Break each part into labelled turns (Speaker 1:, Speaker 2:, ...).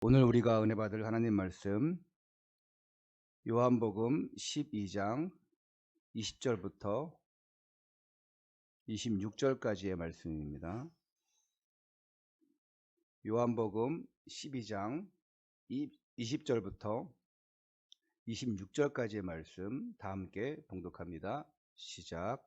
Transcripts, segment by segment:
Speaker 1: 오늘 우리가 은혜 받을 하나님 말씀 요한복음 12장 20절부터 26절까지의 말씀입니다. 요한복음 12장 20절부터 26절까지의 말씀 다 함께 봉독합니다. 시작.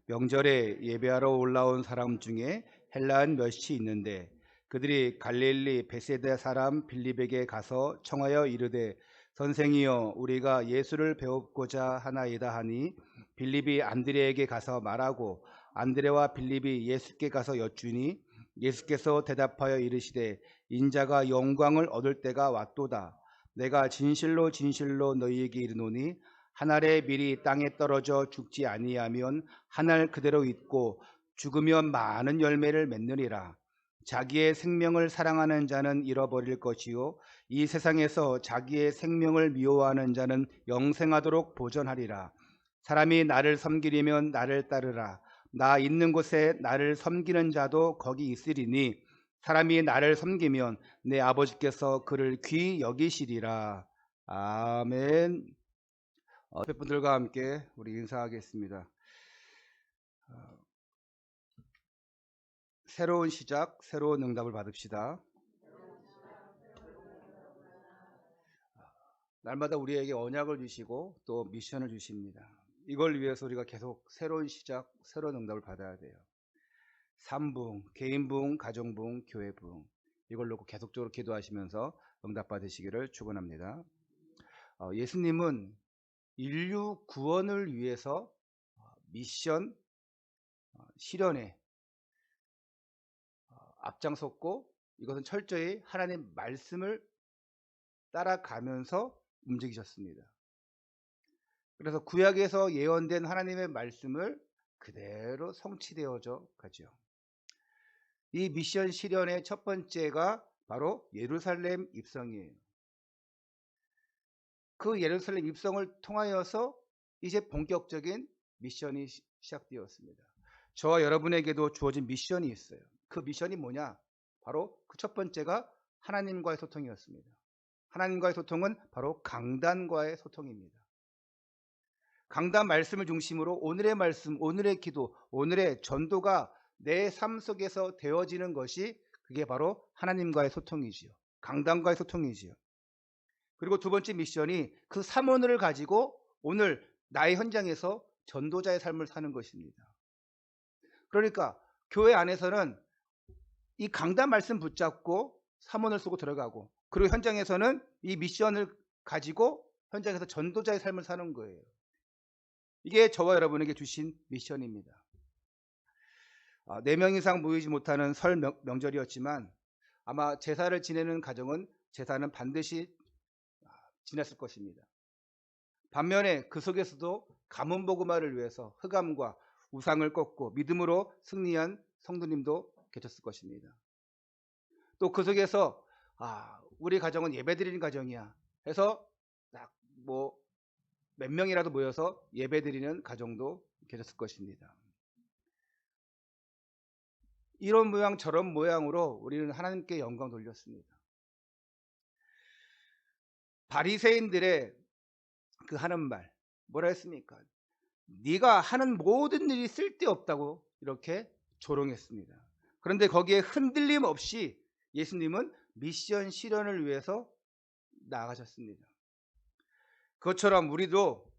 Speaker 1: 명절에 예배하러 올라온 사람 중에 헬라인 몇이 있는데 그들이 갈릴리 베세다 사람 빌립에게 가서 청하여 이르되 선생이여 우리가 예수를 배우고자 하나이다 하니 빌립이 안드레에게 가서 말하고 안드레와 빌립이 예수께 가서 여쭈니 예수께서 대답하여 이르시되 인자가 영광을 얻을 때가 왔도다. 내가 진실로 진실로 너희에게 이르노니 한 알의 밀이 땅에 떨어져 죽지 아니하면 한 알 그대로 있고 죽으면 많은 열매를 맺느니라. 자기의 생명을 사랑하는 자는 잃어버릴 것이요 이 세상에서 자기의 생명을 미워하는 자는 영생하도록 보존하리라. 사람이 나를 섬기려면 나를 따르라. 나 있는 곳에 나를 섬기는 자도 거기 있으리니 사람이 나를 섬기면 내 아버지께서 그를 귀히 여기시리라. 아멘. 옆에 분들과 함께 우리 인사하겠습니다. 새로운 시작, 새로운 응답을 받읍시다. 날마다 우리에게 언약을 주시고 또 미션을 주십니다. 이걸 위해서 우리가 계속 새로운 시작, 새로운 응답을 받아야 돼요. 삼부흥, 개인부흥, 가정부흥, 교회부흥, 이걸 놓고 계속적으로 기도하시면서 응답 받으시기를 축원합니다. 예수님은 인류 구원을 위해서 미션 실현에 앞장섰고 이것은 철저히 하나님 말씀을 따라가면서 움직이셨습니다. 그래서 구약에서 예언된 하나님의 말씀을 그대로 성취되어져 가죠. 이 미션 실현의 첫 번째가 바로 예루살렘 입성이에요. 그 예루살렘 입성을 통하여서 이제 본격적인 미션이 시작되었습니다. 저와 여러분에게도 주어진 미션이 있어요. 그 미션이 뭐냐? 바로 그 첫 번째가 하나님과의 소통이었습니다. 하나님과의 소통은 바로 강단과의 소통입니다. 강단 말씀을 중심으로 오늘의 말씀, 오늘의 기도, 오늘의 전도가 내 삶 속에서 되어지는 것이 그게 바로 하나님과의 소통이지요. 강단과의 소통이지요. 그리고 두 번째 미션이 그 삼원을 가지고 오늘 나의 현장에서 전도자의 삶을 사는 것입니다. 그러니까 교회 안에서는 이 강단 말씀 붙잡고 삼원을 쓰고 들어가고, 그리고 현장에서는 이 미션을 가지고 현장에서 전도자의 삶을 사는 거예요. 이게 저와 여러분에게 주신 미션입니다. 4명 이상 모이지 못하는 설 명절이었지만 아마 제사를 지내는 가정은 제사는 반드시 지냈을 것입니다. 반면에 그 속에서도 가문 복음화를 위해서 흑암과 우상을 꺾고 믿음으로 승리한 성도님도 계셨을 것입니다. 또 그 속에서 우리 가정은 예배드리는 가정이야 해서 딱 뭐 몇 명이라도 모여서 예배드리는 가정도 계셨을 것입니다. 이런 모양 저런 모양으로 우리는 하나님께 영광 돌렸습니다. 바리새인들의 그 하는 말 뭐라 했습니까? 네가 하는 모든 일이 쓸데없다고 이렇게 조롱했습니다. 그런데 거기에 흔들림 없이 예수님은 미션 실현을 위해서 나아가셨습니다. 그것처럼 우리도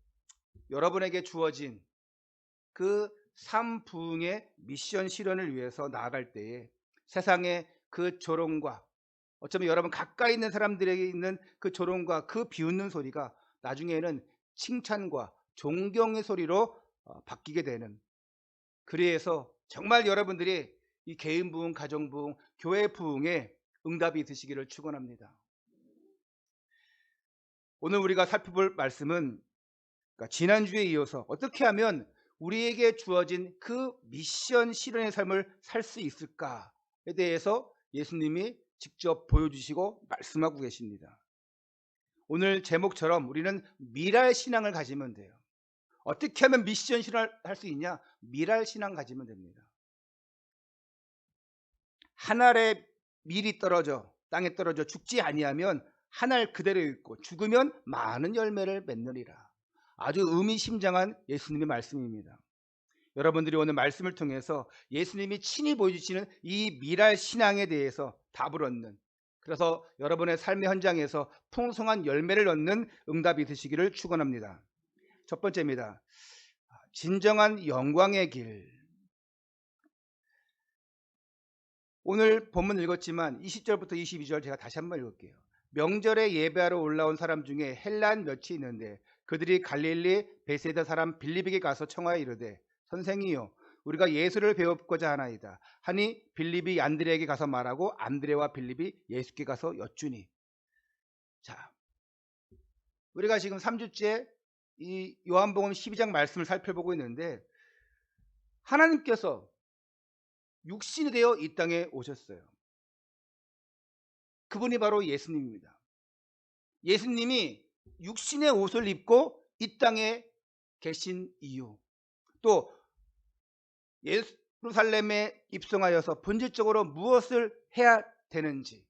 Speaker 1: 여러분에게 주어진 그 삼부흥의 미션 실현을 위해서 나아갈 때에 세상의 그 조롱과 어쩌면 여러분 가까이 있는 사람들에게 있는 그 조롱과 그 비웃는 소리가 나중에는 칭찬과 존경의 소리로 바뀌게 되는, 그래서 정말 여러분들이 이 개인 부흥, 가정 부흥, 교회 부흥에 응답이 있으시기를 축원합니다. 오늘 우리가 살펴볼 말씀은 지난주에 이어서 어떻게 하면 우리에게 주어진 그 미션 실현의 삶을 살 수 있을까에 대해서 예수님이 직접 보여주시고 말씀하고 계십니다. 오늘 제목처럼 우리는 미랄 신앙을 가지면 돼요. 어떻게 하면 미션 실현을 할 수 있냐? 미랄 신앙 가지면 됩니다. 한 알의 밀이 떨어져 땅에 떨어져 죽지 아니하면 한 알 그대로 있고 죽으면 많은 열매를 맺느니라. 아주 의미심장한 예수님의 말씀입니다. 여러분들이 오늘 말씀을 통해서 예수님이 친히 보여주시는 이 미랄 신앙에 대해서 답을 얻는, 그래서 여러분의 삶의 현장에서 풍성한 열매를 얻는 응답이 되시기를 축원합니다. 첫 번째입니다. 진정한 영광의 길. 오늘 본문 읽었지만 20절부터 22절 제가 다시 한번 읽을게요. 명절에 예배하러 올라온 사람 중에 헬란 몇이 있는데 그들이 갈릴리 베세다 사람 빌립에게 가서 청하여 이르되 선생이요 우리가 예수를 배우고자 하나이다 하니 빌립이 안드레에게 가서 말하고 안드레와 빌립이 예수께 가서 여쭈니. 자, 우리가 지금 3주째 이 요한복음 12장 말씀을 살펴보고 있는데 하나님께서 육신이 되어 이 땅에 오셨어요. 그분이 바로 예수님입니다. 예수님이 육신의 옷을 입고 이 땅에 계신 이유, 또 예루살렘에 입성하여서 본질적으로 무엇을 해야 되는지,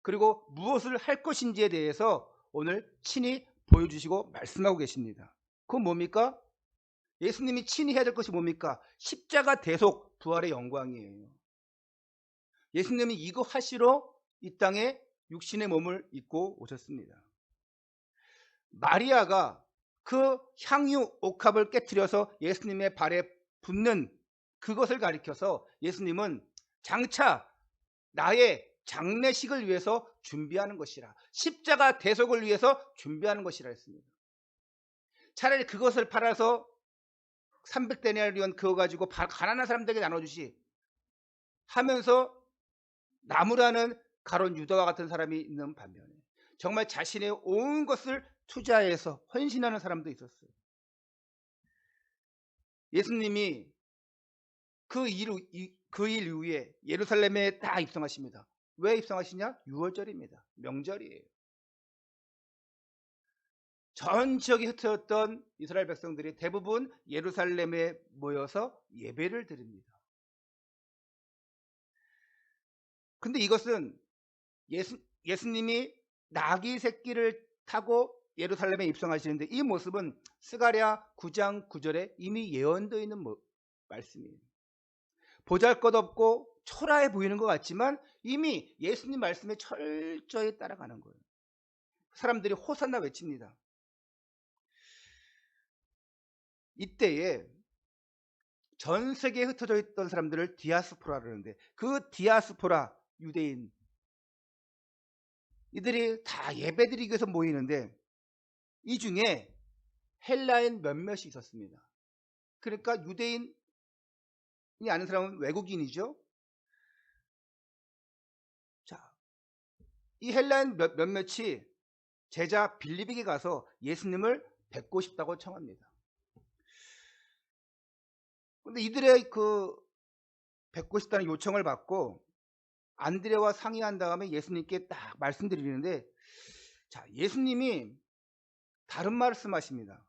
Speaker 1: 그리고 무엇을 할 것인지에 대해서 오늘 친히 보여주시고 말씀하고 계십니다. 그건 뭡니까? 예수님이 친히 해야 될 것이 뭡니까? 십자가 대속 부활의 영광이에요. 예수님이 이거 하시러 이 땅에 육신의 몸을 입고 오셨습니다. 마리아가 그 향유 옥합을 깨뜨려서 예수님의 발에 붓는 그것을 가리켜서 예수님은 장차 나의 장례식을 위해서 준비하는 것이라, 십자가 대속을 위해서 준비하는 것이라 했습니다. 차라리 그것을 팔아서 300데나리온 그거 가지고 가난한 사람들에게 나눠주시 하면서 나무라는 가룟 유다와 같은 사람이 있는 반면에 정말 자신의 온 것을 투자해서 헌신하는 사람도 있었어요. 예수님이 그 일 이후에 예루살렘에 딱 입성하십니다. 왜 입성하시냐? 6월절입니다. 명절이에요. 전 지역에 흩어졌던 이스라엘 백성들이 대부분 예루살렘에 모여서 예배를 드립니다. 근데 이것은 예수님이 나귀 새끼를 타고 예루살렘에 입성하시는데 이 모습은 스가랴 9장 9절에 이미 예언되어 있는 말씀이에요. 보잘것없고 초라해 보이는 것 같지만 이미 예수님 말씀에 철저히 따라가는 거예요. 사람들이 호산나 외칩니다. 이때에 전 세계에 흩어져 있던 사람들을 디아스포라를 하는데 그 디아스포라 유대인 이들이 다 예배드리기 위해서 모이는데 이 중에 헬라인 몇몇이 있었습니다. 그러니까 유대인이 아는 사람은 외국인이죠. 자, 이 헬라인 몇몇이 제자 빌립에게 가서 예수님을 뵙고 싶다고 청합니다. 근데 이들의 그 뵙고 싶다는 요청을 받고 안드레와 상의한 다음에 예수님께 딱 말씀드리는데, 자, 예수님이 다른 말씀하십니다.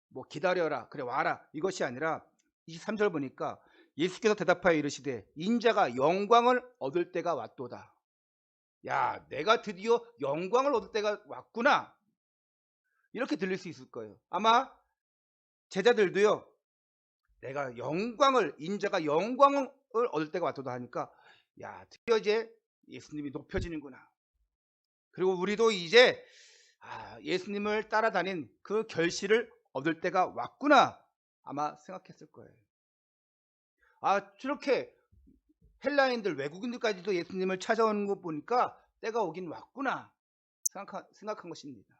Speaker 1: 뭐 기다려라, 그래 와라, 이것이 아니라 23절 보니까 예수께서 대답하여 이르시되 인자가 영광을 얻을 때가 왔도다. 야, 내가 드디어 영광을 얻을 때가 왔구나, 이렇게 들릴 수 있을 거예요. 아마 제자들도요, 내가 영광을, 인자가 영광을 얻을 때가 왔도다 하니까 야, 드디어 이제 예수님이 높여지는구나. 그리고 우리도 이제 예수님을 따라다닌 그 결실을 얻을 때가 왔구나, 아마 생각했을 거예요. 저렇게 헬라인들, 외국인들까지도 예수님을 찾아오는 거 보니까 때가 오긴 왔구나 생각한 것입니다.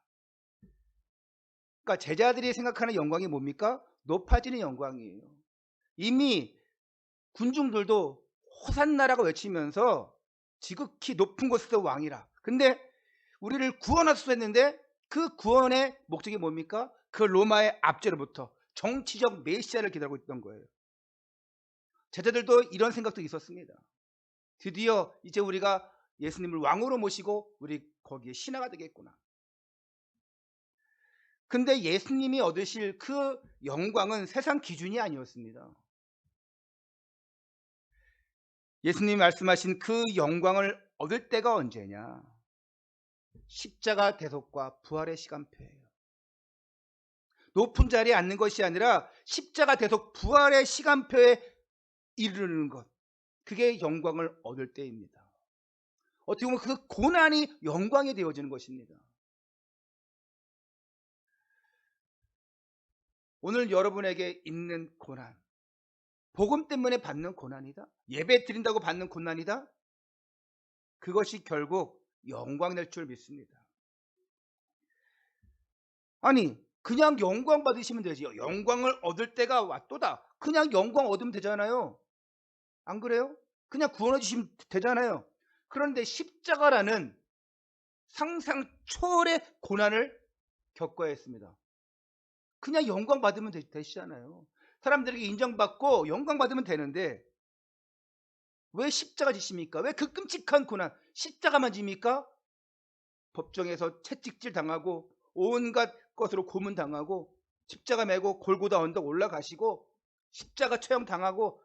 Speaker 1: 그러니까 제자들이 생각하는 영광이 뭡니까? 높아지는 영광이에요. 이미 군중들도 호산나라고 외치면서 지극히 높은 곳에서 왕이라. 근데 우리를 구원하소서 했는데 그 구원의 목적이 뭡니까? 그 로마의 압제로부터 정치적 메시아를 기다리고 있던 거예요. 제자들도 이런 생각도 있었습니다. 드디어 이제 우리가 예수님을 왕으로 모시고 우리 거기에 신하가 되겠구나. 근데 예수님이 얻으실 그 영광은 세상 기준이 아니었습니다. 예수님이 말씀하신 그 영광을 얻을 때가 언제냐? 십자가 대속과 부활의 시간표예요. 높은 자리에 앉는 것이 아니라 십자가 대속 부활의 시간표에 이르는 것, 그게 영광을 얻을 때입니다. 어떻게 보면 그 고난이 영광이 되어지는 것입니다. 오늘 여러분에게 있는 고난, 복음 때문에 받는 고난이다, 예배 드린다고 받는 고난이다, 그것이 결국 영광 될 줄 믿습니다. 아니, 그냥 영광 받으시면 되지요. 영광을 얻을 때가 왔도다. 그냥 영광 얻으면 되잖아요. 안 그래요? 그냥 구원해 주시면 되잖아요. 그런데 십자가라는 상상 초월의 고난을 겪어야 했습니다. 그냥 영광 받으면 되시잖아요. 사람들에게 인정받고 영광 받으면 되는데 왜 십자가 지십니까? 왜 그 끔찍한 고난 십자가만 집니까? 법정에서 채찍질 당하고 온갖 것으로 고문 당하고 십자가 메고 골고다 언덕 올라가시고 십자가 처형 당하고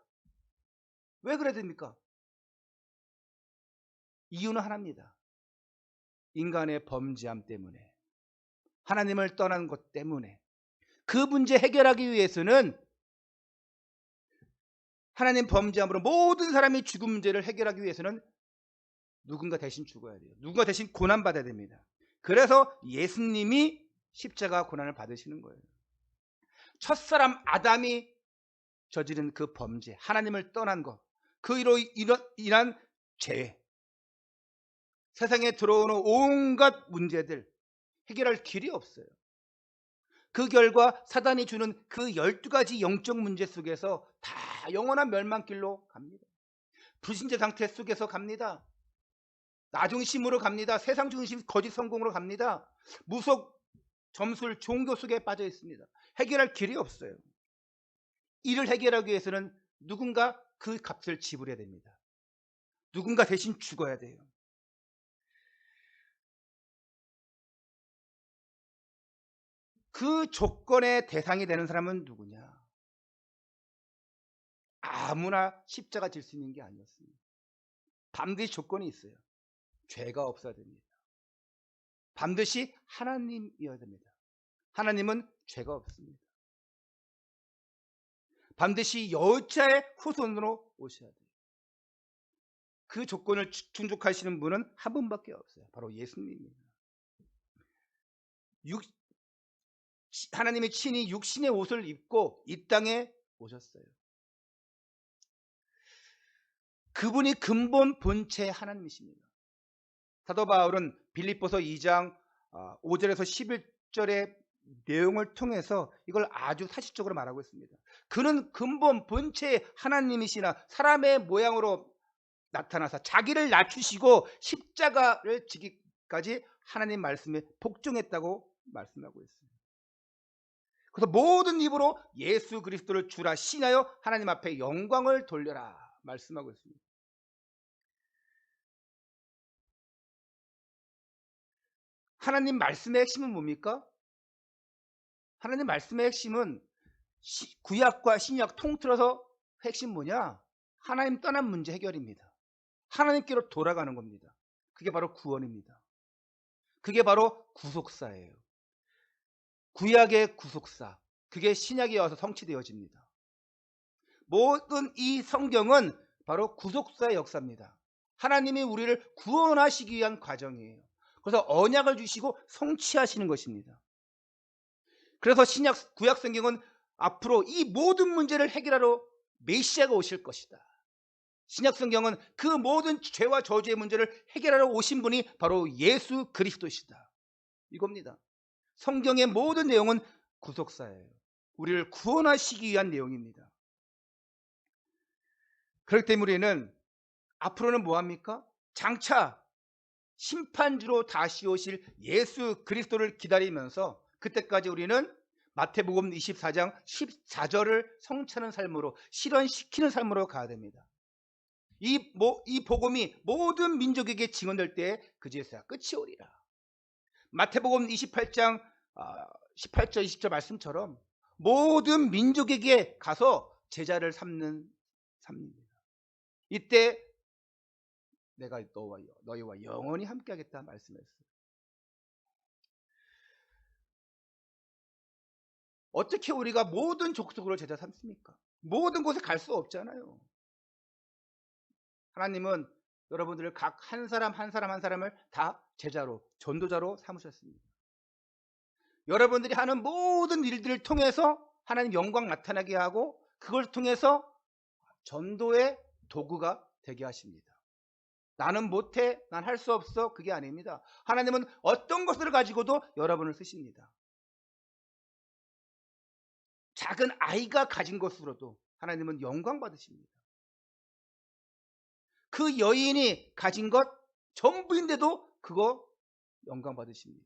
Speaker 1: 왜 그래야 됩니까? 이유는 하나입니다. 인간의 범죄함 때문에, 하나님을 떠난 것 때문에. 그 문제 해결하기 위해서는 하나님 범죄함으로 모든 사람이 죽은 문제를 해결하기 위해서는 누군가 대신 죽어야 돼요. 누군가 대신 고난받아야 됩니다. 그래서 예수님이 십자가 고난을 받으시는 거예요. 첫사람 아담이 저지른 그 범죄, 하나님을 떠난 것, 그로 인한 죄, 세상에 들어오는 온갖 문제들 해결할 길이 없어요. 그 결과 사단이 주는 그 12가지 영적 문제 속에서 다 영원한 멸망길로 갑니다. 불신자 상태 속에서 갑니다. 나중심으로 갑니다. 세상 중심 거짓 성공으로 갑니다. 무속 점술 종교 속에 빠져 있습니다. 해결할 길이 없어요. 이를 해결하기 위해서는 누군가 그 값을 지불해야 됩니다. 누군가 대신 죽어야 돼요. 그 조건의 대상이 되는 사람은 누구냐? 아무나 십자가 질 수 있는 게 아니었습니다. 반드시 조건이 있어요. 죄가 없어야 됩니다. 반드시 하나님이어야 됩니다. 하나님은 죄가 없습니다. 반드시 여자의 후손으로 오셔야 돼요. 그 조건을 충족하시는 분은 한 분밖에 없어요. 바로 예수님입니다. 하나님이 친히 육신의 옷을 입고 이 땅에 오셨어요. 그분이 근본 본체 하나님이십니다. 사도 바울은 빌립보서 2장 5절에서 11절의 내용을 통해서 이걸 아주 사실적으로 말하고 있습니다. 그는 근본 본체 하나님이시나 사람의 모양으로 나타나서 자기를 낮추시고 십자가를 지기까지 하나님 말씀에 복종했다고 말씀하고 있습니다. 그래서 모든 입으로 예수 그리스도를 주라 신하여 하나님 앞에 영광을 돌려라 말씀하고 있습니다. 하나님 말씀의 핵심은 뭡니까? 하나님 말씀의 핵심은 구약과 신약 통틀어서 핵심 뭐냐? 하나님 떠난 문제 해결입니다. 하나님께로 돌아가는 겁니다. 그게 바로 구원입니다. 그게 바로 구속사예요. 구약의 구속사, 그게 신약에 와서 성취되어집니다. 모든 이 성경은 바로 구속사의 역사입니다. 하나님이 우리를 구원하시기 위한 과정이에요. 그래서 언약을 주시고 성취하시는 것입니다. 그래서 구약 성경은 앞으로 이 모든 문제를 해결하러 메시아가 오실 것이다. 신약 성경은 그 모든 죄와 저주의 문제를 해결하러 오신 분이 바로 예수 그리스도시다. 이겁니다. 성경의 모든 내용은 구속사예요. 우리를 구원하시기 위한 내용입니다. 그렇기 때문에 우리는 앞으로는 뭐합니까? 장차 심판주로 다시 오실 예수 그리스도를 기다리면서 그때까지 우리는 마태복음 24장 14절을 성취하는 삶으로 실현시키는 삶으로 가야 됩니다. 이 복음이 모든 민족에게 증언될 때 그제서야 끝이 오리라. 마태복음 28장 18절 20절 말씀처럼 모든 민족에게 가서 제자를 삼는 삶입니다. 이때 내가 너희와 영원히 함께하겠다 말씀했어요. 어떻게 우리가 모든 족속으로 제자 삼습니까? 모든 곳에 갈 수 없잖아요. 하나님은 여러분들을 각 한 사람 한 사람 한 사람을 다 제자로, 전도자로 삼으셨습니다. 여러분들이 하는 모든 일들을 통해서 하나님 영광 나타나게 하고 그걸 통해서 전도의 도구가 되게 하십니다. 나는 못해, 난 할 수 없어, 그게 아닙니다. 하나님은 어떤 것을 가지고도 여러분을 쓰십니다. 작은 아이가 가진 것으로도 하나님은 영광 받으십니다. 그 여인이 가진 것 전부인데도 그거 영광 받으십니다.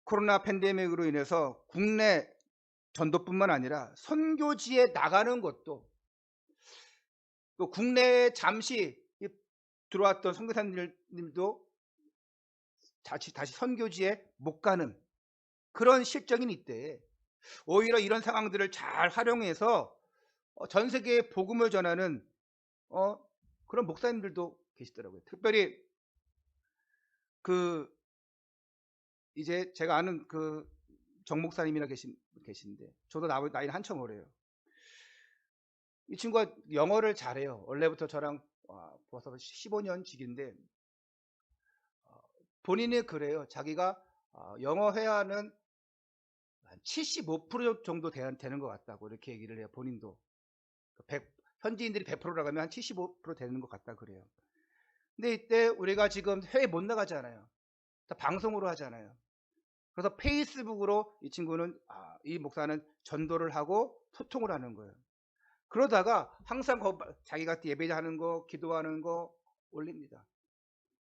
Speaker 1: 코로나 팬데믹으로 인해서 국내 전도뿐만 아니라 선교지에 나가는 것도, 또 국내에 잠시 들어왔던 선교사님들도 다시 선교지에 못 가는 그런 실정인 이때에 오히려 이런 상황들을 잘 활용해서 전 세계에 복음을 전하는 그런 목사님들도 계시더라고요. 특별히 그 이제 제가 아는 그 정 목사님이나 계신데, 저도 나이는 한참 어려요. 이 친구가 영어를 잘해요. 원래부터 저랑 벌써 15년 지기인데 본인이 그래요. 자기가 영어 회화는 한 75% 정도 되는 것 같다고 이렇게 얘기를 해요. 본인도. 현지인들이 100%라고 하면 한 75% 되는 것 같다 그래요. 근데 이때 우리가 지금 해외 못 나가잖아요. 다 방송으로 하잖아요. 그래서 페이스북으로 이 친구는 이 목사는 전도를 하고 소통을 하는 거예요. 그러다가 항상 자기가 예배하는 거, 기도하는 거 올립니다.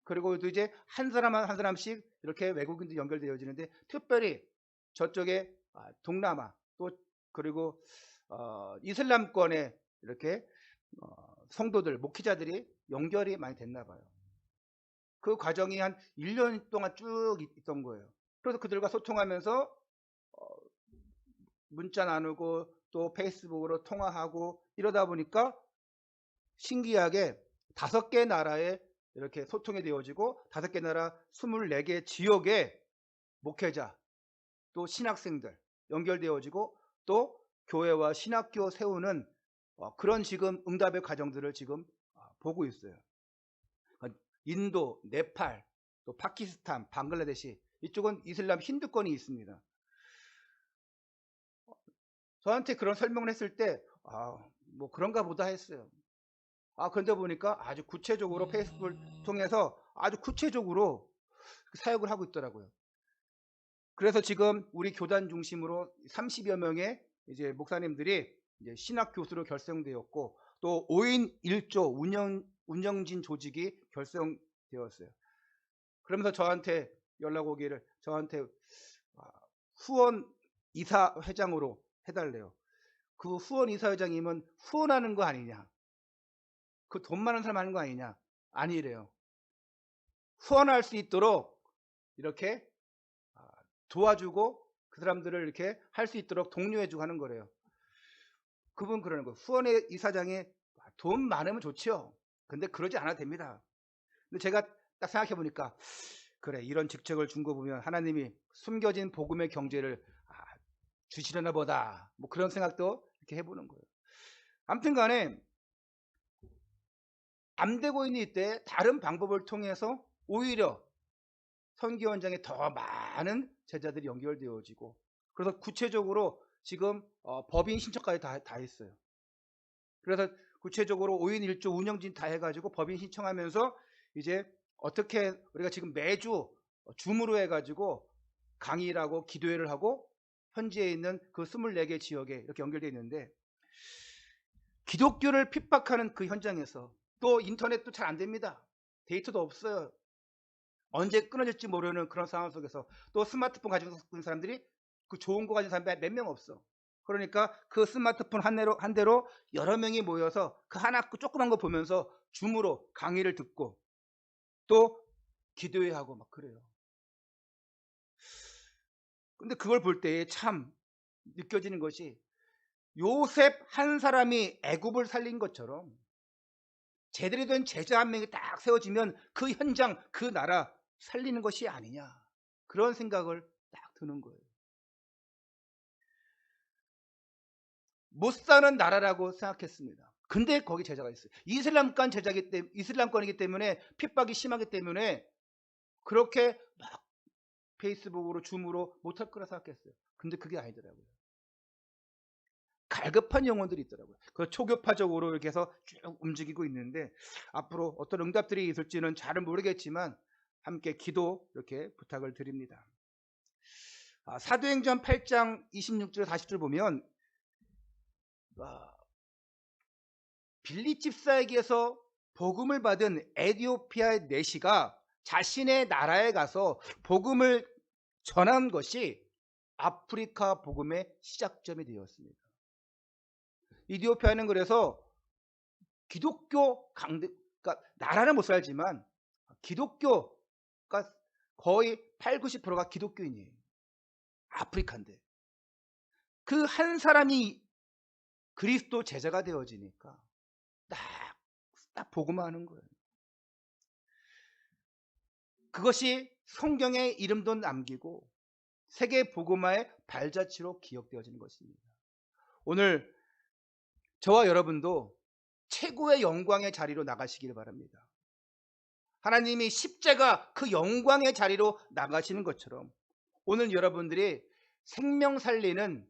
Speaker 1: 그리고 또 이제 한 사람 한 사람씩 이렇게 외국인도 연결되어지는데, 특별히 저쪽에 동남아, 또 그리고 이슬람권에 이렇게 성도들, 목회자들이 연결이 많이 됐나 봐요. 그 과정이 한 1년 동안 쭉 있던 거예요. 그래서 그들과 소통하면서 문자 나누고 또 페이스북으로 통화하고 이러다 보니까 신기하게 5개 나라에 이렇게 소통이 되어지고 5개 나라 24개 지역의 목회자 또 신학생들 연결되어지고 또 교회와 신학교 세우는 그런 지금 응답의 과정들을 지금 보고 있어요. 인도, 네팔, 또 파키스탄, 방글라데시, 이쪽은 이슬람 힌두권이 있습니다. 저한테 그런 설명을 했을 때 뭐 그런가 보다 했어요. 그런데 보니까 아주 구체적으로 페이스북을 통해서 아주 구체적으로 사역을 하고 있더라고요. 그래서 지금 우리 교단 중심으로 30여 명의 이제 목사님들이 이제 신학 교수로 결성되었고, 또 5인 1조 운영진 조직이 결성되었어요. 그러면서 저한테 연락 오기를, 저한테 후원 이사 회장으로 해달래요. 그 후원 이사 회장이면 후원하는 거 아니냐, 그 돈 많은 사람 하는 거 아니냐. 아니래요. 후원할 수 있도록 이렇게 도와주고 그 사람들을 이렇게 할 수 있도록 독려해주고 하는 거래요. 그분 그러는 거예요. 후원의 이사장이 돈 많으면 좋죠. 근데 그러지 않아도 됩니다. 근데 제가 딱 생각해 보니까, 그래, 이런 직책을 준 거 보면 하나님이 숨겨진 복음의 경제를 주시려나 보다, 뭐 그런 생각도 이렇게 해보는 거예요. 아무튼 간에 안 되고 있는 이때 다른 방법을 통해서 오히려 선교 현장에 더 많은 제자들이 연결되어지고, 그래서 구체적으로 지금 법인 신청까지 다 했어요. 그래서 구체적으로 5인 1조 운영진 다 해가지고 법인 신청하면서 이제 어떻게 우리가 지금 매주 줌으로 해가지고 강의를 하고 기도회를 하고 현지에 있는 그 24개 지역에 이렇게 연결되어 있는데, 기독교를 핍박하는 그 현장에서 또 인터넷도 잘 안 됩니다. 데이터도 없어요. 언제 끊어질지 모르는 그런 상황 속에서 또 스마트폰 가지고 있는 사람들이, 그 좋은 거 가진 사람이 몇 명 없어. 그러니까 그 스마트폰 한 대로 여러 명이 모여서 그 하나 조그만 거 보면서 줌으로 강의를 듣고 또 기도회 하고 막 그래요. 근데 그걸 볼 때 참 느껴지는 것이, 요셉 한 사람이 애굽을 살린 것처럼 제대로 된 제자 한 명이 딱 세워지면 그 현장, 그 나라 살리는 것이 아니냐. 그런 생각을 딱 드는 거예요. 못 사는 나라라고 생각했습니다. 근데 거기 제자가 있어요. 이슬람권이기 때문에 핍박이 심하기 때문에 그렇게 막 페이스북으로 줌으로 못할 거라 생각했어요. 근데 그게 아니더라고요. 갈급한 영혼들이 있더라고요. 그 초교파적으로 이렇게 해서 쭉 움직이고 있는데 앞으로 어떤 응답들이 있을지는 잘은 모르겠지만 함께 기도 이렇게 부탁을 드립니다. 사도행전 8장 26절 40절 보면 빌립 집사에게서 복음을 받은 에티오피아의 내시가 자신의 나라에 가서 복음을 전한 것이 아프리카 복음의 시작점이 되었습니다. 이디오피아는 그래서 기독교 그러니까 나라는 못 살지만 기독교가 거의 8, 90%가 기독교인이에요. 아프리카인데 그 한 사람이 그리스도 제자가 되어지니까 딱 복음화 하는 거예요. 그것이 성경에 이름도 남기고 세계 복음화의 발자취로 기억되어지는 것입니다. 오늘 저와 여러분도 최고의 영광의 자리로 나가시기를 바랍니다. 하나님이 십자가 그 영광의 자리로 나가시는 것처럼 오늘 여러분들이 생명 살리는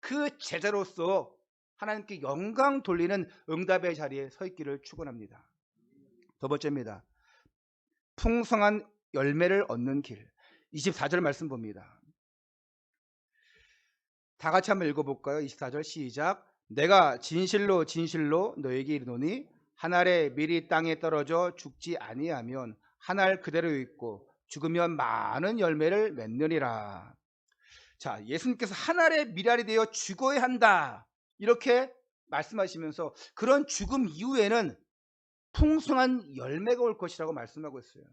Speaker 1: 그 제자로서 하나님께 영광 돌리는 응답의 자리에 서 있기를 축원합니다. 두 번째입니다. 풍성한 열매를 얻는 길. 24절 말씀 봅니다. 다 같이 한번 읽어볼까요? 24절 시작. 내가 진실로 진실로 너에게 이르노니 한 알에 밀이 땅에 떨어져 죽지 아니하면 한 알 그대로 있고 죽으면 많은 열매를 맺느니라. 자, 예수님께서 한 알에 밀알이 되어 죽어야 한다 이렇게 말씀하시면서 그런 죽음 이후에는 풍성한 열매가 올 것이라고 말씀하고 있어요.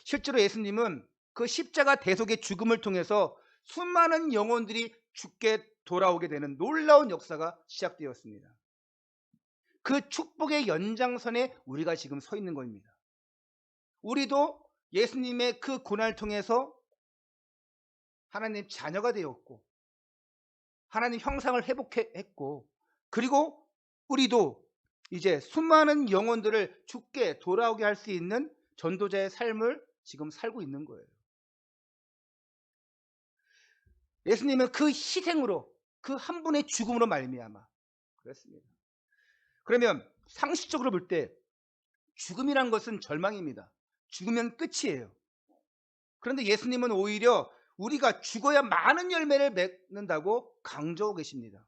Speaker 1: 실제로 예수님은 그 십자가 대속의 죽음을 통해서 수많은 영혼들이 죽게 돌아오게 되는 놀라운 역사가 시작되었습니다. 그 축복의 연장선에 우리가 지금 서 있는 겁니다. 우리도 예수님의 그 고난을 통해서 하나님 자녀가 되었고 하나님 형상을 회복했고 그리고 우리도 이제 수많은 영혼들을 죽게 돌아오게 할 수 있는 전도자의 삶을 지금 살고 있는 거예요. 예수님은 그 희생으로 그 한 분의 죽음으로 말미암아 그랬습니다. 그러면 상식적으로 볼 때 죽음이란 것은 절망입니다. 죽으면 끝이에요. 그런데 예수님은 오히려 우리가 죽어야 많은 열매를 맺는다고 강조하고 계십니다.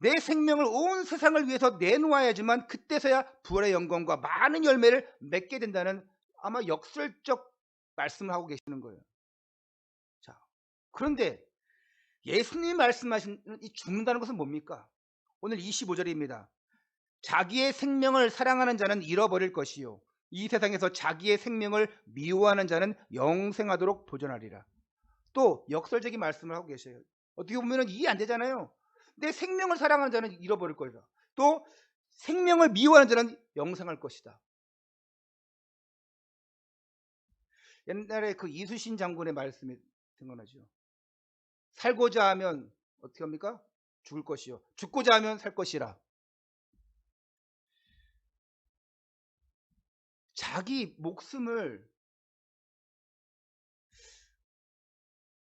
Speaker 1: 내 생명을 온 세상을 위해서 내놓아야지만 그때서야 부활의 영광과 많은 열매를 맺게 된다는 아마 역설적 말씀을 하고 계시는 거예요. 자, 그런데 예수님이 말씀하신 이 죽는다는 것은 뭡니까? 오늘 25절입니다. 자기의 생명을 사랑하는 자는 잃어버릴 것이요 이 세상에서 자기의 생명을 미워하는 자는 영생하도록 도전하리라. 또 역설적인 말씀을 하고 계셔요. 어떻게 보면 이해 안 되잖아요. 내 생명을 사랑하는 자는 잃어버릴 것이다. 또 생명을 미워하는 자는 영생할 것이다. 옛날에 그 이수신 장군의 말씀이 생각나죠. 살고자 하면 어떻게 합니까? 죽을 것이요 죽고자 하면 살 것이라. 자기 목숨을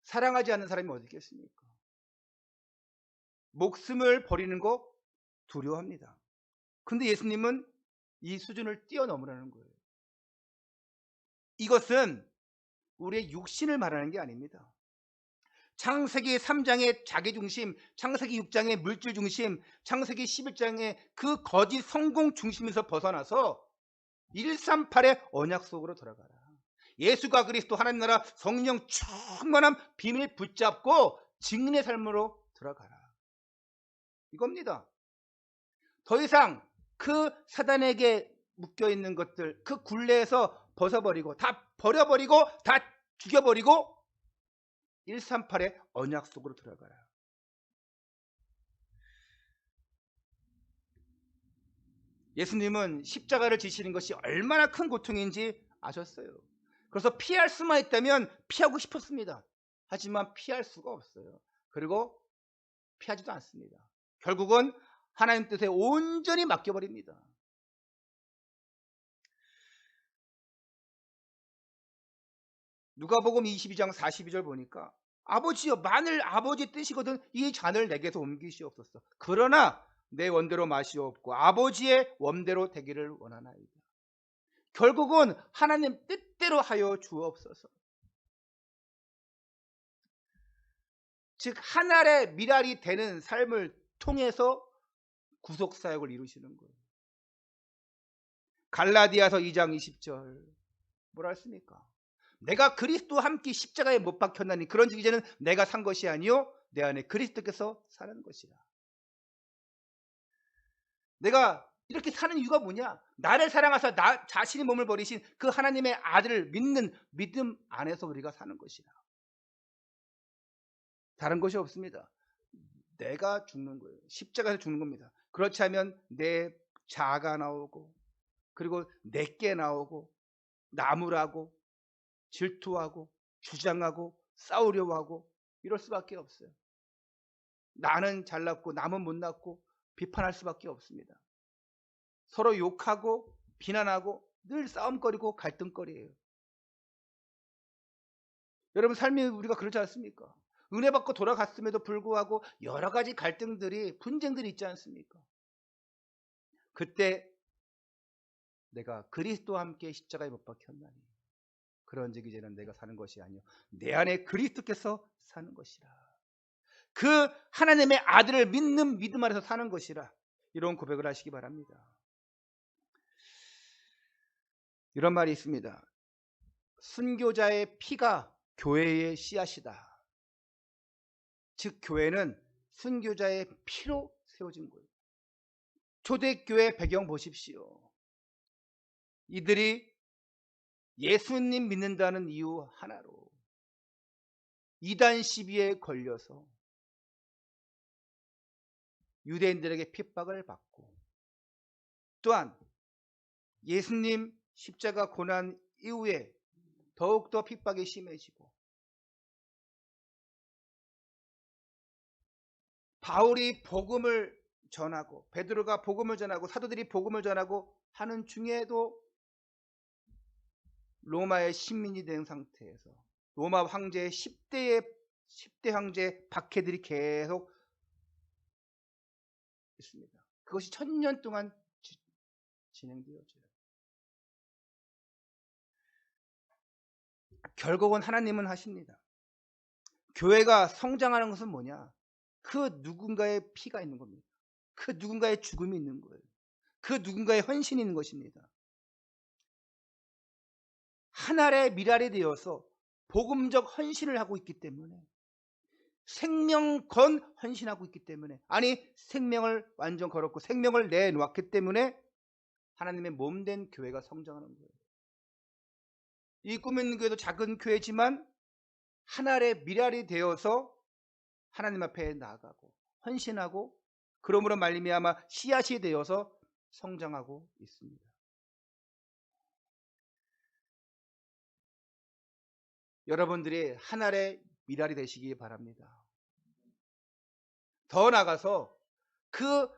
Speaker 1: 사랑하지 않는 사람이 어디 있겠습니까? 목숨을 버리는 거 두려워합니다. 근데 예수님은 이 수준을 뛰어넘으라는 거예요. 이것은 우리의 육신을 말하는 게 아닙니다. 창세기 3장의 자기중심, 창세기 6장의 물질중심, 창세기 11장의 그 거짓 성공 중심에서 벗어나서 138의 언약 속으로 돌아가라. 예수가 그리스도 하나님 나라 성령 충만한 비밀 붙잡고 증인의 삶으로 들어가라. 이겁니다. 더 이상 그 사단에게 묶여있는 것들 그 굴레에서 벗어버리고 다 버려버리고 다 죽여버리고 138의 언약 속으로 들어가라. 예수님은 십자가를 지시는 것이 얼마나 큰 고통인지 아셨어요. 그래서 피할 수만 있다면 피하고 싶었습니다. 하지만 피할 수가 없어요. 그리고 피하지도 않습니다. 결국은 하나님 뜻에 온전히 맡겨버립니다. 누가복음 22장 42절 보니까 아버지여 만일 아버지 뜻이거든 이 잔을 내게서 옮기시옵소서. 그러나 내 원대로 마시옵고 아버지의 원대로 되기를 원하나이다. 결국은 하나님 뜻대로 하여 주옵소서. 즉 하늘의 미랄이 되는 삶을 통해서 구속사역을 이루시는 거예요. 갈라디아서 2장 20절 뭐라 했습니까? 내가 그리스도와 함께 십자가에 못 박혔나니 그런즉 이제는 내가 산 것이 아니요 내 안에 그리스도께서 사는 것이라. 내가 이렇게 사는 이유가 뭐냐? 나를 사랑하사 나 자신의 몸을 버리신 그 하나님의 아들을 믿는 믿음 안에서 우리가 사는 것이라. 다른 것이 없습니다. 내가 죽는 거예요. 십자가에서 죽는 겁니다. 그렇지 않으면 내 자아가 나오고 그리고 내게 나오고 나무라고 질투하고 주장하고 싸우려고 하고 이럴 수밖에 없어요. 나는 잘났고 남은 못났고 비판할 수밖에 없습니다. 서로 욕하고 비난하고 늘 싸움거리고 갈등거리예요. 여러분 삶이 우리가 그렇지 않습니까? 은혜 받고 돌아갔음에도 불구하고 여러 가지 갈등들이 분쟁들이 있지 않습니까? 그때 내가 그리스도와 함께 십자가에 못 박혔나니 그런즉 이제는 내가 사는 것이 아니요 내 안에 그리스도께서 사는 것이라. 그 하나님의 아들을 믿는 믿음 안에서 사는 것이라. 이런 고백을 하시기 바랍니다. 이런 말이 있습니다. 순교자의 피가 교회의 씨앗이다. 즉 교회는 순교자의 피로 세워진 거예요. 초대교회 배경 보십시오. 이들이 예수님 믿는다는 이유 하나로 이단 시비에 걸려서 유대인들에게 핍박을 받고 또한 예수님 십자가 고난 이후에 더욱더 핍박이 심해지고 바울이 복음을 전하고 베드로가 복음을 전하고 사도들이 복음을 전하고 하는 중에도 로마의 식민이 된 상태에서 로마 황제의 10대 황제 박해들이 계속 있습니다. 그것이 1000년 동안 진행되어져요. 결국은 하나님은 하십니다. 교회가 성장하는 것은 뭐냐? 그 누군가의 피가 있는 겁니다. 그 누군가의 죽음이 있는 거예요. 그 누군가의 헌신이 있는 것입니다. 하늘의 미랄이 되어서 복음적 헌신을 하고 있기 때문에 생명 건 헌신하고 있기 때문에 아니 생명을 완전 걸었고 생명을 내놓았기 때문에 하나님의 몸된 교회가 성장하는 거예요. 이 꿈 있는 교회도 작은 교회지만 하늘의 미랄이 되어서 하나님 앞에 나아가고 헌신하고 그러므로 말미암아 씨앗이 되어서 성장하고 있습니다. 여러분들이 하늘의 미랄이 되시기 바랍니다. 더 나아가서 그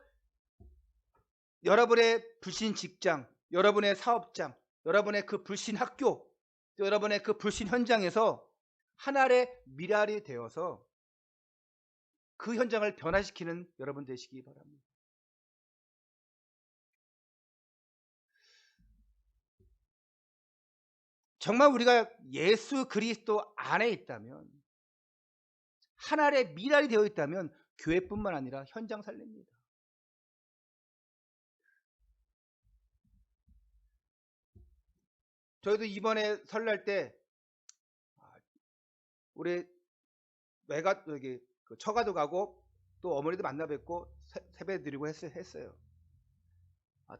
Speaker 1: 여러분의 불신 직장, 여러분의 사업장, 여러분의 그 불신 학교, 여러분의 그 불신 현장에서 하늘의 미랄이 되어서 그 현장을 변화시키는 여러분 되시기 바랍니다. 정말 우리가 예수 그리스도 안에 있다면 하늘의 미랄이 되어 있다면 교회뿐만 아니라 현장 살립니다. 저희도 이번에 설날 때 우리 외가 여기 처가도 가고 또 어머니도 만나 뵙고 세배 드리고 했어요.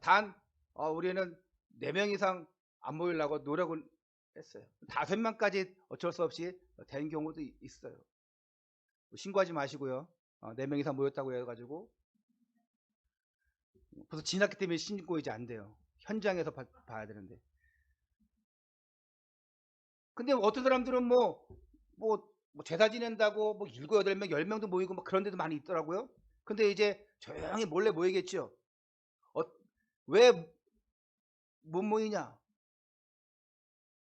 Speaker 1: 단 우리는 4명 이상 안 모이려고 노력을 했어요. 5명까지 어쩔 수 없이 된 경우도 있어요. 신고하지 마시고요. 4명 이상 모였다고 해가지고 벌써 지났기 때문에 신고 이제 안 돼요. 현장에서 봐야 되는데. 근데 어떤 사람들은 뭐 제사 지낸다고 뭐 7, 8명, 10명도 모이고 막 그런 데도 많이 있더라고요. 근데 이제 조용히 몰래 모이겠죠. 왜 못 모이냐?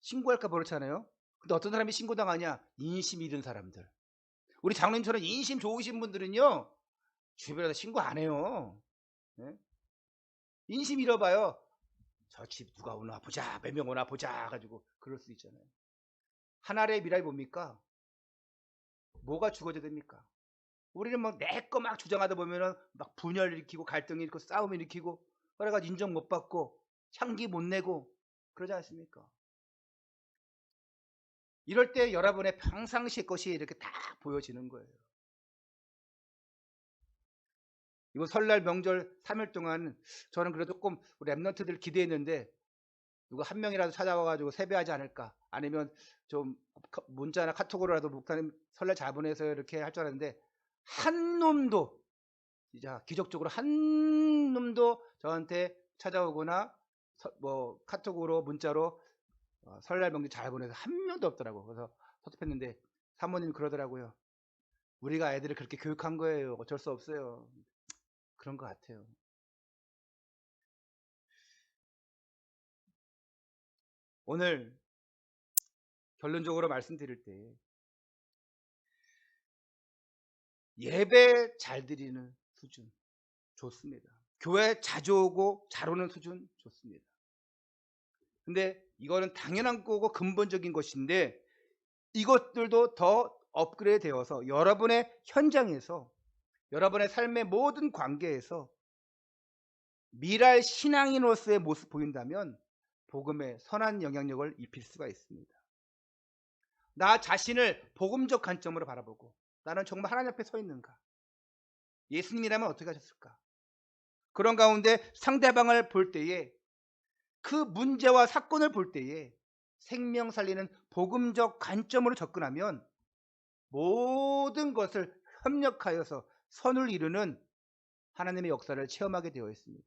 Speaker 1: 신고할까 그렇잖아요. 근데 어떤 사람이 신고당하냐? 인심 잃은 사람들. 우리 장로님처럼 인심 좋으신 분들은요, 주변에서 신고 안 해요. 네? 인심 잃어봐요. 저 집 누가 오나 보자, 몇 명 오나 보자 가지고 그럴 수 있잖아요. 하나의 미랄이 뭡니까? 뭐가 주어져야 됩니까? 우리는 막 내 거 막 주장하다 보면은 막 분열 일으키고 갈등 일으키고 싸움 일으키고 그래가지고 인정 못 받고 향기 못 내고 그러지 않습니까? 이럴 때 여러분의 평상시 것이 이렇게 딱 보여지는 거예요. 이번 설날 명절 3일 동안 저는 그래도 조금 랩런트들 기대했는데 누가 한 명이라도 찾아와가지고 세배하지 않을까, 아니면 좀 문자나 카톡으로라도 목사님 설날 잘 보내서 이렇게 할 줄 알았는데 한 놈도 진짜 기적적으로 한 놈도 저한테 찾아오거나 뭐 카톡으로 문자로 설날 명절 잘 보내서 한 명도 없더라고. 그래서 섭섭했는데 사모님이 그러더라고요. 우리가 애들을 그렇게 교육한 거예요. 어쩔 수 없어요. 그런 것 같아요. 오늘 결론적으로 말씀드릴 때 예배 잘 드리는 수준 좋습니다. 교회 자주 오고 잘 오는 수준 좋습니다. 근데 이거는 당연한 거고 근본적인 것인데 이것들도 더 업그레이드 되어서 여러분의 현장에서 여러분의 삶의 모든 관계에서 미랄 신앙인으로서의 모습 보인다면 복음에 선한 영향력을 입힐 수가 있습니다. 나 자신을 복음적 관점으로 바라보고 나는 정말 하나님 앞에 서 있는가? 예수님이라면 어떻게 하셨을까? 그런 가운데 상대방을 볼 때에 그 문제와 사건을 볼 때에 생명 살리는 복음적 관점으로 접근하면 모든 것을 협력하여서 선을 이루는 하나님의 역사를 체험하게 되어 있습니다.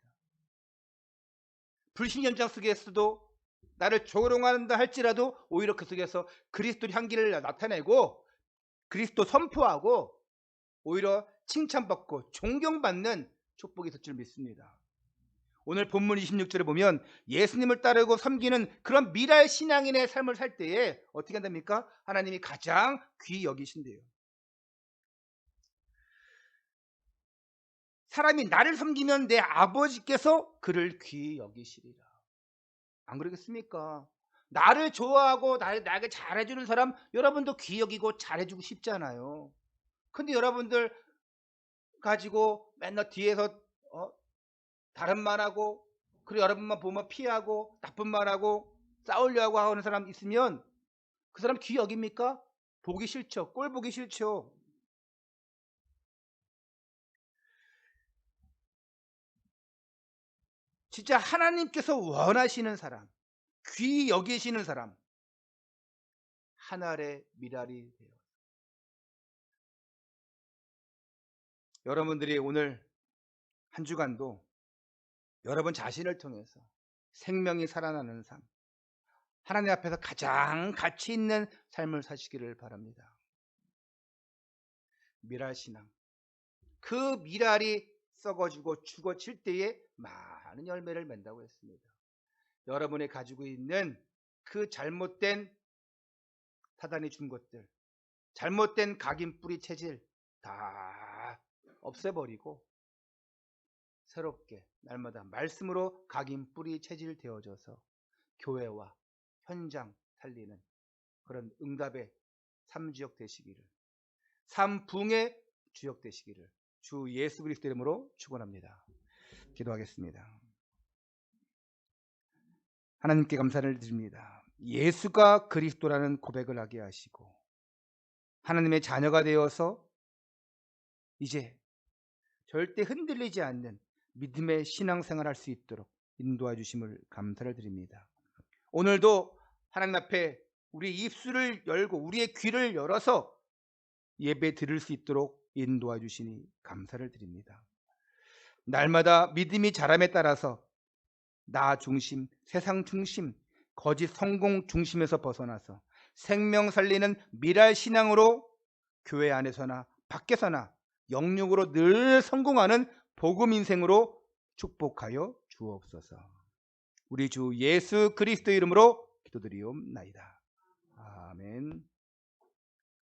Speaker 1: 불신 현장 속에서도 나를 조롱한다 할지라도 오히려 그 속에서 그리스도 향기를 나타내고 그리스도 선포하고 오히려 칭찬받고 존경받는 축복이 있을 줄 믿습니다. 오늘 본문 26절에 보면 예수님을 따르고 섬기는 그런 미랄 신앙인의 삶을 살 때에 어떻게 한답니까? 하나님이 가장 귀히 여기신대요. 사람이 나를 섬기면 내 아버지께서 그를 귀히 여기시리라. 안 그러겠습니까? 나를 좋아하고 나에게 잘해주는 사람 여러분도 귀히 여기고 잘해주고 싶잖아요. 근데 여러분들 가지고 맨날 뒤에서 다른 말하고 그리고 여러분만 보면 피하고 나쁜 말하고 싸우려고 하는 사람 있으면 그 사람 귀히 여깁니까? 보기 싫죠. 꼴 보기 싫죠. 진짜 하나님께서 원하시는 사람, 귀히 여기시는 사람, 하늘의 미랄이 돼요. 여러분들이 오늘 한 주간도 여러분 자신을 통해서 생명이 살아나는 삶, 하나님 앞에서 가장 가치 있는 삶을 사시기를 바랍니다. 미랄신앙. 그 미랄이 썩어지고 죽어질 때에 많은 열매를 맺는다고 했습니다. 여러분이 가지고 있는 그 잘못된 사단이 준 것들, 잘못된 각인 뿌리 체질 다 없애버리고 새롭게 날마다 말씀으로 각인 뿌리 체질 되어져서 교회와 현장 살리는 그런 응답의 삼주역 되시기를, 삼붕의 주역 되시기를 주 예수 그리스도 이름으로 축원합니다. 기도하겠습니다. 하나님께 감사를 드립니다. 예수가 그리스도라는 고백을 하게 하시고 하나님의 자녀가 되어서 이제 절대 흔들리지 않는 믿음의 신앙생활 할 수 있도록 인도해 주심을 감사를 드립니다. 오늘도 하나님 앞에 우리 입술을 열고 우리의 귀를 열어서 예배 드릴 수 있도록 인도해 주시니 감사를 드립니다. 날마다 믿음이 자람에 따라서 나 중심, 세상 중심, 거짓 성공 중심에서 벗어나서 생명 살리는 미랄 신앙으로 교회 안에서나 밖에서나 영육으로 늘 성공하는 복음 인생으로 축복하여 주옵소서. 우리 주 예수 그리스도 이름으로 기도드리옵나이다. 아멘.